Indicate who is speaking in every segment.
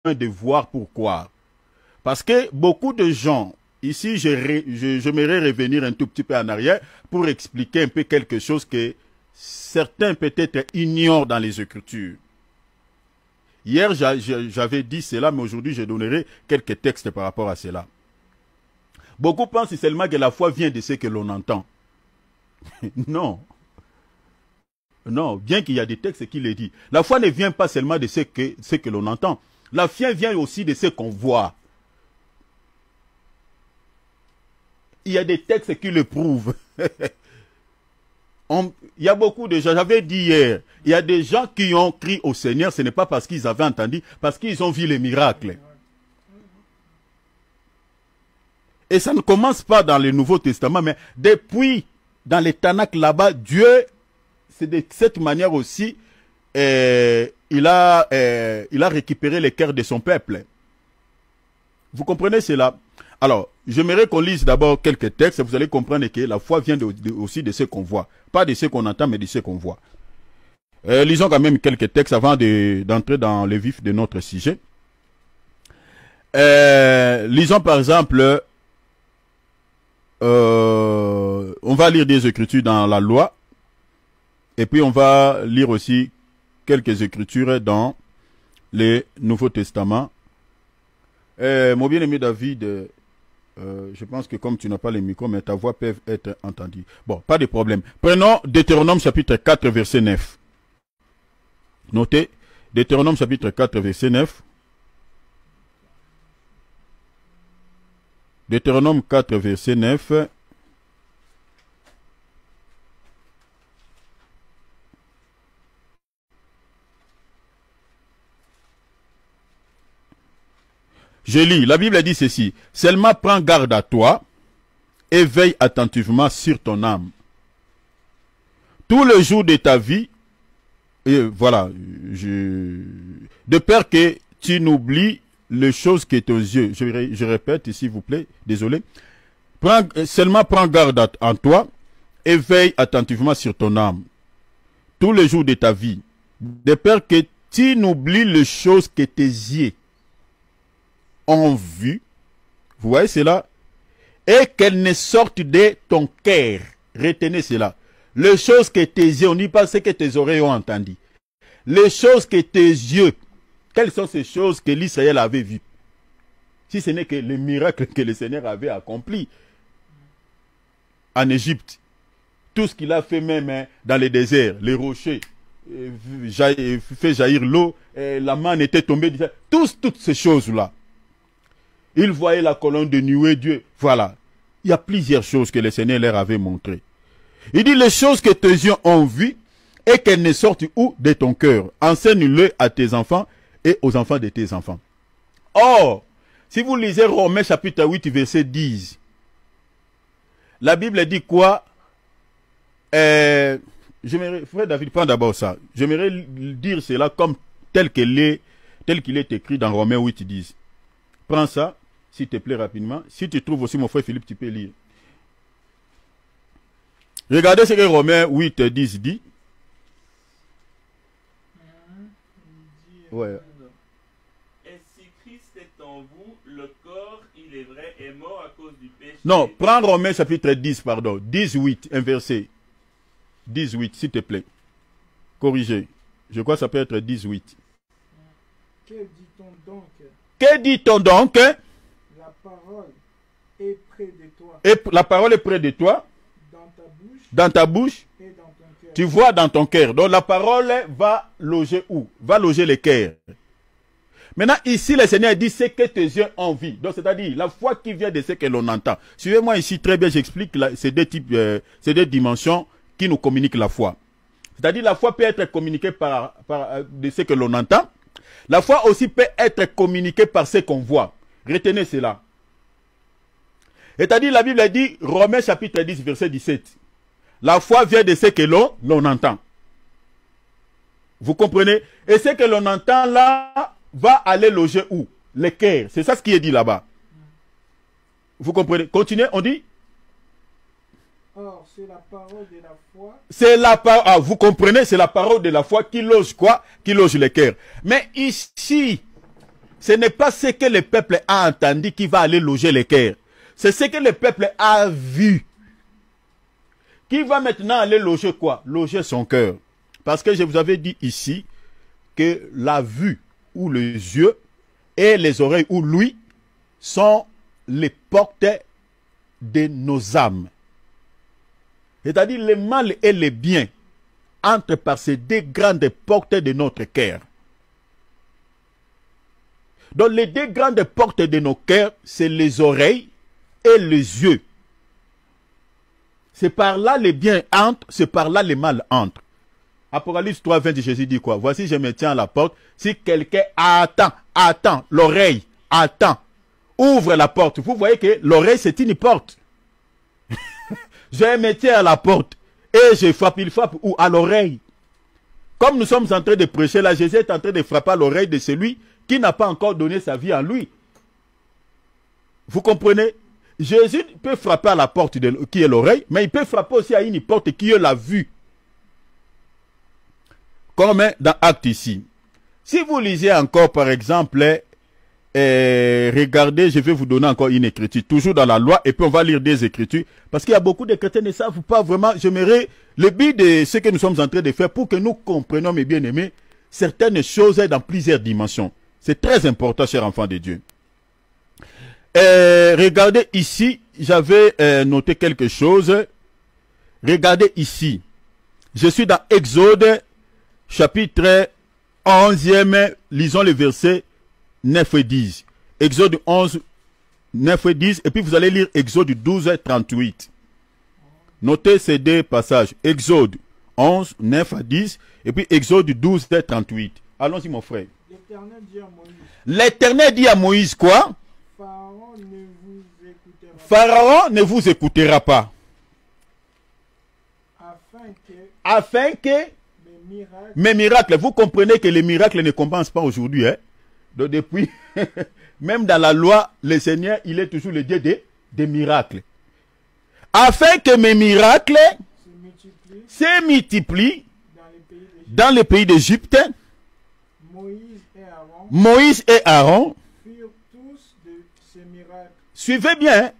Speaker 1: de voir pour croire. Parce que beaucoup de gens, ici, j'aimerais revenir un tout petit peu en arrière pour expliquer un peu quelque chose que certains peut-être ignorent dans les Écritures. Hier, j'avais dit cela, mais aujourd'hui, je donnerai quelques textes par rapport à cela. Beaucoup pensent seulement que la foi vient de ce que l'on entend. Non. Non, bien qu'il y a des textes qui le disent. La foi ne vient pas seulement de ce que l'on entend. La foi vient aussi de ce qu'on voit. Il y a des textes qui le prouvent. Il y a beaucoup de gens, j'avais dit hier, il y a des gens qui ont crié au Seigneur, ce n'est pas parce qu'ils avaient entendu, parce qu'ils ont vu les miracles. Et ça ne commence pas dans le Nouveau Testament, mais depuis, dans les Tanakh là-bas, Dieu, c'est de cette manière aussi, il a récupéré les cœurs de son peuple. Vous comprenez cela? Alors, j'aimerais qu'on lise d'abord quelques textes, vous allez comprendre que la foi vient aussi de ce qu'on voit. Pas de ce qu'on entend, mais de ce qu'on voit. Lisons quand même quelques textes avant d'entrer dans le vif de notre sujet. Lisons par exemple, on va lire des écritures dans la loi, et puis on va lire aussi quelques écritures dans le Nouveau Testament. Mon bien-aimé David, je pense que comme tu n'as pas les micros, mais ta voix peut être entendue. Bon, pas de problème. Prenons Deutéronome chapitre 4, verset 9. Notez, Deutéronome chapitre 4, verset 9. Deutéronome 4, verset 9. Je lis, la Bible dit ceci. Seulement prends garde à toi et veille attentivement sur ton âme. Tout le jour de ta vie, et voilà, de peur que tu n'oublies les choses qui est aux yeux. Je répète, s'il vous plaît, désolé. Seulement prends garde en toi et veille attentivement sur ton âme. Tous les jours de ta vie, de peur que tu n'oublies les choses que tes yeux ont vues. Vous voyez cela? Et qu'elles ne sortent de ton cœur. Retenez cela. Les choses que tes yeux, on dit pas ce que tes oreilles ont entendu. Les choses que tes yeux, quelles sont ces choses que l'Israël avait vues? Si ce n'est que les miracles que le Seigneur avait accomplis en Égypte. Tout ce qu'il a fait même dans les déserts, les rochers, fait jaillir l'eau, la manne était tombée. Toutes ces choses-là. Il voyait la colonne de nuée, Dieu. Voilà. Il y a plusieurs choses que le Seigneur leur avait montrées. Il dit les choses que tes yeux ont vues et qu'elles ne sortent où de ton cœur. Enseigne-le à tes enfants et aux enfants de tes enfants. Or, si vous lisez Romains chapitre 8, verset 10, la Bible dit quoi? Frère David, prends d'abord ça. J'aimerais dire cela comme tel qu'il est écrit dans Romains 8, 10. Prends ça, s'il te plaît, rapidement. Si tu trouves aussi mon frère Philippe, tu peux lire. Regardez ce que Romains 8, 10 dit. Ouais.
Speaker 2: Et si Christ est en vous, le corps, il est vrai, est mort à cause du péché.
Speaker 1: Non, prends Romains chapitre 10, pardon. 18, un verset. 18, s'il te plaît. Corrigez. Je crois que ça peut être 18.
Speaker 3: Que dit-on donc?
Speaker 1: Que dit-on donc?
Speaker 3: La parole est près de toi.
Speaker 1: Et la parole est près de toi. Dans ta bouche.
Speaker 3: Et dans ton cœur.
Speaker 1: Tu vois dans ton cœur. Donc la parole va loger où? Va loger le cœur. Maintenant, ici, le Seigneur dit ce que tes yeux ont vu. Donc, c'est-à-dire, la foi qui vient de ce que l'on entend. Suivez-moi ici, très bien, j'explique ces deux dimensions qui nous communiquent la foi. C'est-à-dire, la foi peut être communiquée par de ce que l'on entend. La foi aussi peut être communiquée par ce qu'on voit. Retenez cela. C'est-à-dire, la Bible dit, Romains chapitre 10, verset 17. La foi vient de ce que l'on entend. Vous comprenez? Et ce que l'on entend là va aller loger où? Le cœur. C'est ça ce qui est dit là-bas. Vous comprenez? Continuez, on dit?
Speaker 3: Or, c'est la parole de la foi.
Speaker 1: C'est la parole, vous comprenez? C'est la parole de la foi qui loge quoi? Qui loge le cœur. Mais ici, Ce n'est pas ce que le peuple a entendu qui va aller loger les cœurs. C'est ce que le peuple a vu. Qui va maintenant aller loger quoi? Loger son cœur. Parce que je vous avais dit ici que la vue ou les yeux et les oreilles ou l'ouïe sont les portes de nos âmes. C'est-à-dire le mal et le bien entrent par ces deux grandes portes de notre cœur. Donc les deux grandes portes de nos cœurs, c'est les oreilles et les yeux. C'est par là les biens entrent, c'est par là les mal entrent. Apocalypse 3, 20, Jésus dit quoi? Voici, je me tiens à la porte. Si quelqu'un attend, l'oreille, attend, ouvre la porte. Vous voyez que l'oreille, c'est une porte. Je me tiens à la porte et je frappe. Il frappe où? À l'oreille. Comme nous sommes en train de prêcher là, Jésus est en train de frapper à l'oreille de celui qui n'a pas encore donné sa vie à lui. Vous comprenez? Jésus peut frapper à la porte qui est l'oreille, mais il peut frapper aussi à une porte qui est la vue. Comme dans Actes ici. Si vous lisez encore par exemple, regardez, je vais vous donner encore une écriture, toujours dans la loi, et puis on va lire des écritures, parce qu'il y a beaucoup de chrétiens qui ne savent pas vraiment. J'aimerais le but de ce que nous sommes en train de faire pour que nous comprenions, mes bien-aimés, certaines choses dans plusieurs dimensions. C'est très important, chers enfants de Dieu. Regardez ici, j'avais noté quelque chose. Regardez ici. Je suis dans Exode, chapitre 11e, lisons les versets 9 et 10. Exode 11, 9 et 10, et puis vous allez lire Exode 12, 38. Notez ces deux passages. Exode 11, 9 à 10, et puis Exode 12, 38. Allons-y, mon frère.
Speaker 3: L'Éternel dit à Moïse.
Speaker 1: L'Éternel dit à Moïse quoi?
Speaker 3: Pharaon ne vous écoutera pas.
Speaker 1: Pharaon ne vous écoutera pas. Afin que mes miracles, vous comprenez que les miracles ne compensent pas aujourd'hui. Hein? Donc depuis, même dans la loi, le Seigneur, il est toujours le Dieu des miracles. Afin que mes miracles se multiplient dans les pays d'Égypte, Moïse et Aaron
Speaker 3: firent tous de ces miracles.
Speaker 1: Suivez bien, hein?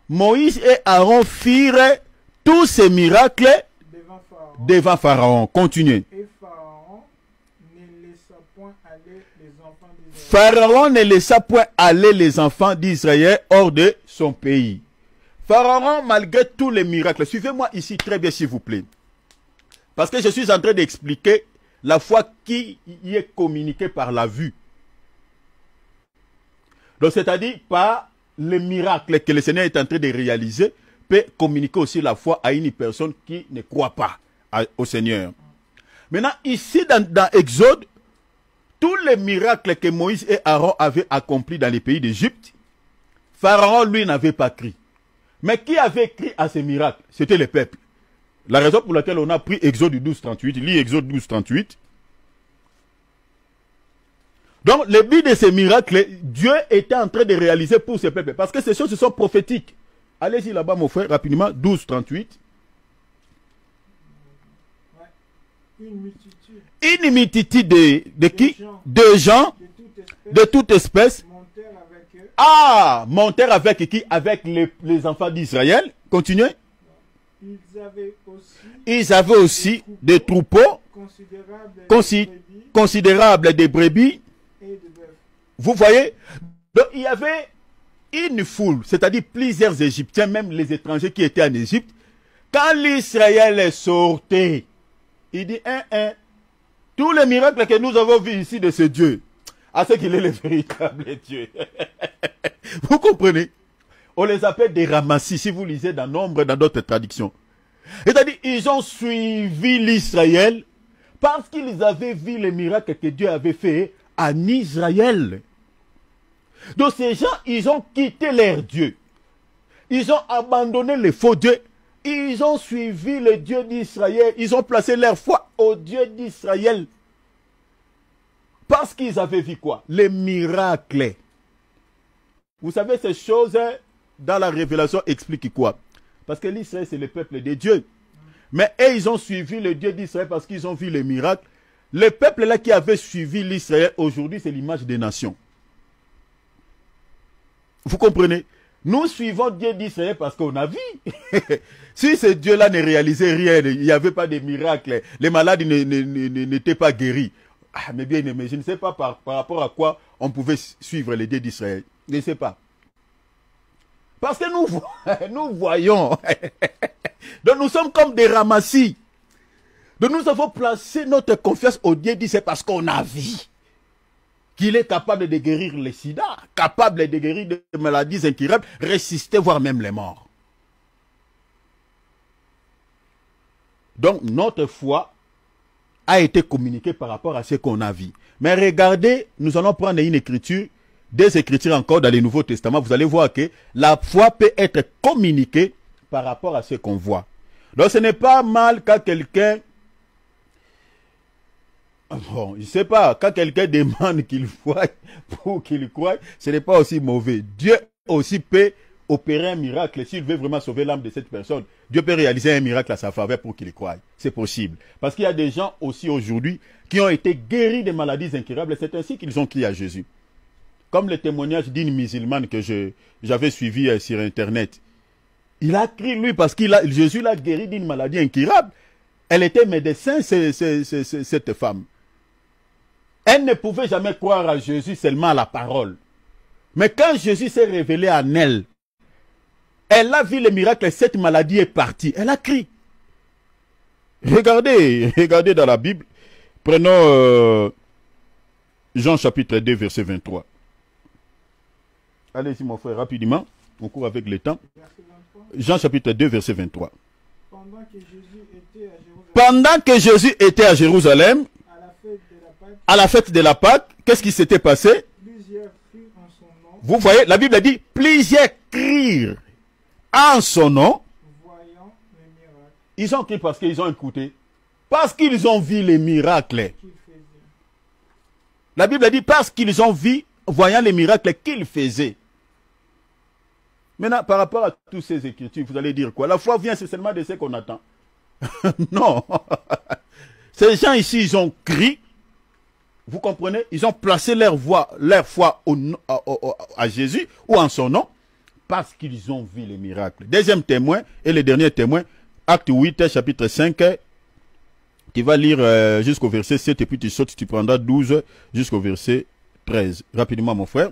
Speaker 1: Moïse et Aaron firent tous ces miracles devant Pharaon. Continuez.
Speaker 3: Et Pharaon ne laissa point aller les enfants d'Israël.
Speaker 1: Pharaon ne laissa point aller les enfants d'Israël hors de son pays. Pharaon, malgré tous les miracles, suivez-moi ici très bien s'il vous plaît. Parce que je suis en train d'expliquer la foi qui y est communiquée par la vue. Donc c'est-à-dire par les miracles que le Seigneur est en train de réaliser, peut communiquer aussi la foi à une personne qui ne croit pas au Seigneur. Maintenant, ici dans Exode, tous les miracles que Moïse et Aaron avaient accomplis dans les pays d'Égypte, Pharaon, lui, n'avait pas cru. Mais qui avait cru à ces miracles? C'était le peuple. La raison pour laquelle on a pris Exode 12, 38, lis Exode 12, 38. Donc, le but de ces miracles, Dieu était en train de réaliser pour ce peuple. Parce que ces choses sont prophétiques. Allez-y là-bas, mon frère, rapidement. 12, 38. Une multitude de qui? De gens de toute espèce. Montèrent avec qui? Avec les enfants d'Israël. Continuez. Ils avaient aussi des troupeaux considérables de brebis. Vous voyez? Donc il y avait une foule, c'est-à-dire plusieurs Égyptiens, même les étrangers qui étaient en Égypte. Quand l'Israël sortait, il dit, tous les miracles que nous avons vus ici de ce Dieu, à ce qu'il est le véritable Dieu. Vous comprenez? On les appelle des ramassis, si vous lisez dans Nombre, dans d'autres traductions. C'est-à-dire, ils ont suivi l'Israël parce qu'ils avaient vu les miracles que Dieu avait fait en Israël. Donc ces gens, ils ont quitté leur Dieu. Ils ont abandonné les faux dieux. Ils ont suivi le Dieu d'Israël. Ils ont placé leur foi au Dieu d'Israël. Parce qu'ils avaient vu quoi? Les miracles. Vous savez, ces choses dans la révélation expliquent quoi? Parce que l'Israël, c'est le peuple de Dieu. Mais eux, ils ont suivi le Dieu d'Israël parce qu'ils ont vu les miracles. Le peuple là qui avait suivi l'Israël, aujourd'hui, c'est l'image des nations. Vous comprenez? Nous suivons Dieu d'Israël parce qu'on a vu. Si ce Dieu-là ne réalisait rien, il n'y avait pas de miracles, les malades n'étaient pas guéris. Ah, mais bien aimé, je ne sais pas par rapport à quoi on pouvait suivre les dieux d'Israël. Je ne sais pas. Parce que nous voyons. Donc nous sommes comme des ramassis. Donc nous avons placé notre confiance au Dieu d'Israël parce qu'on a vu qu'il est capable de guérir les sida, capable de guérir des maladies incurables, résister, voire même les morts. Donc notre foi a été communiquée par rapport à ce qu'on a vu. Mais regardez, nous allons prendre une écriture, des écritures encore dans le Nouveau Testament. Vous allez voir que la foi peut être communiquée par rapport à ce qu'on voit. Donc ce n'est pas mal quand quelqu'un... Bon, je ne sais pas, quand quelqu'un demande qu'il voie pour qu'il croie, ce n'est pas aussi mauvais. Dieu aussi peut opérer un miracle. S'il veut vraiment sauver l'âme de cette personne, Dieu peut réaliser un miracle à sa faveur pour qu'il croie. C'est possible. Parce qu'il y a des gens aussi aujourd'hui qui ont été guéris des maladies incurables. C'est ainsi qu'ils ont crié à Jésus. Comme le témoignage d'une musulmane que j'avais suivi sur Internet. Il a crié, lui, parce que Jésus l'a guéri d'une maladie incurable. Elle était médecin, cette femme. Elle ne pouvait jamais croire à Jésus seulement à la parole. Mais quand Jésus s'est révélé en elle, elle a vu le miracle et cette maladie est partie. Elle a crié. Regardez dans la Bible. Prenons Jean chapitre 2, verset 23. Allez-y mon frère, rapidement. On court avec le temps. Jean chapitre 2, verset 23. Pendant que Jésus était à Jérusalem, à la fête de la Pâque, qu'est-ce qui s'était passé? Vous voyez, la Bible dit, plusieurs crient en son nom. Ils ont crié parce qu'ils ont écouté. Parce qu'ils ont vu les miracles. La Bible dit, parce qu'ils ont vu, voyant les miracles qu'il faisait. Maintenant, par rapport à toutes ces écritures, vous allez dire quoi? La foi vient seulement de ce qu'on attend. Non. Ces gens ici, ils ont crié. Vous comprenez? Ils ont placé leur foi à Jésus ou en son nom parce qu'ils ont vu les miracles. Deuxième témoin et le dernier témoin, Acte 8, chapitre 5. Tu vas lire jusqu'au verset 7 et puis tu sautes, tu prendras 12 jusqu'au verset 13. Rapidement, mon frère.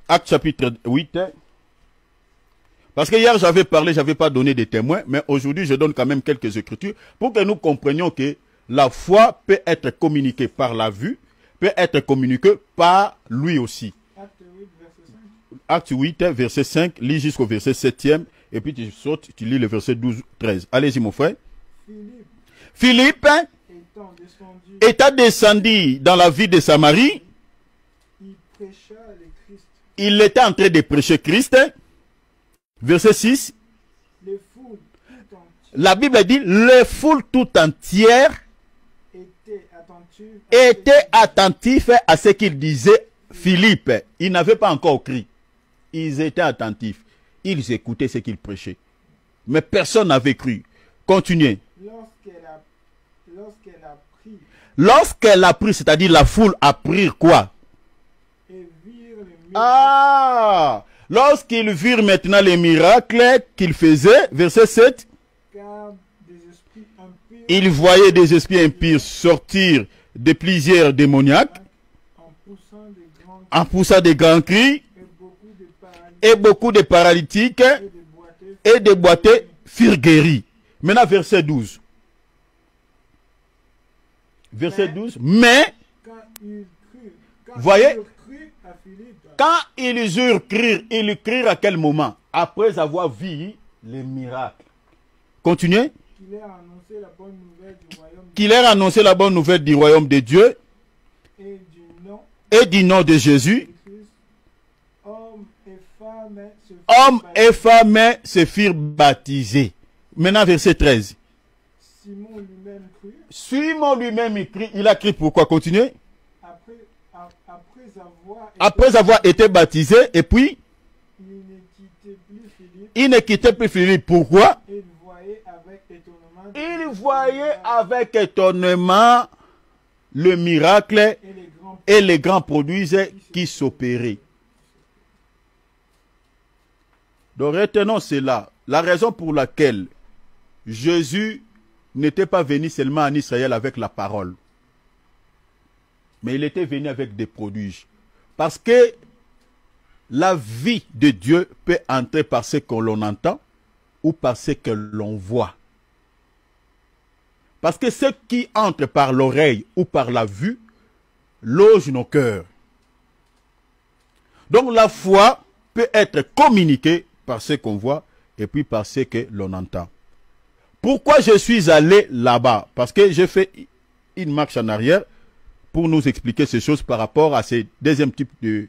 Speaker 1: Acte chapitre 8. Parce que hier j'avais parlé, j'avais pas donné de témoins, mais aujourd'hui je donne quand même quelques écritures pour que nous comprenions que la foi peut être communiquée par la vue, peut être communiquée par lui aussi. Acte 8, verset 5, lis jusqu'au verset 7e, et puis tu sautes, tu lis le verset 12, 13. Allez-y mon frère. Philippe étant descendu dans la ville de Samarie, il était en train de prêcher Christ. Verset 6. La Bible dit, les foules tout entières étaient attentifs à ce qu'il disait Philippe. Ils n'avaient pas encore crié. Ils étaient attentifs. Ils écoutaient ce qu'il prêchait. Mais personne n'avait cru. Continuez. Lorsqu'elle a pris, c'est-à-dire la foule a pris quoi? Ah! Lorsqu'ils virent maintenant les miracles qu'il faisait, verset 7, ils voyaient des esprits impurs sortir de plusieurs démoniaques, en poussant des grands cris, et beaucoup de paralytiques et de boiteux furent guéris. Maintenant, verset 12. Verset 12. Mais, voyez, quand ils eurent crié, ils crient à quel moment? Après avoir vu les miracles. Continuez. Qu'il leur a annoncé la bonne nouvelle du royaume de Dieu et du nom de Jésus. Hommes et femmes se firent baptisés. Maintenant, verset 13. Simon lui-même écrit. Il a écrit pourquoi? Continuez. Après avoir été baptisé, et puis, il ne quittait plus Philippe. Pourquoi? Il voyait avec étonnement le miracle et les grands produits qui s'opéraient. Donc retenons cela. La raison pour laquelle Jésus n'était pas venu seulement en Israël avec la parole, mais il était venu avec des prodiges. Parce que la vie de Dieu peut entrer par ce que l'on entend ou par ce que l'on voit. Parce que ce qui entre par l'oreille ou par la vue loge nos cœurs. Donc la foi peut être communiquée par ce qu'on voit et puis par ce que l'on entend. Pourquoi je suis allé là-bas? Parce que j'ai fait une marche en arrière pour nous expliquer ces choses par rapport à ces deuxième type de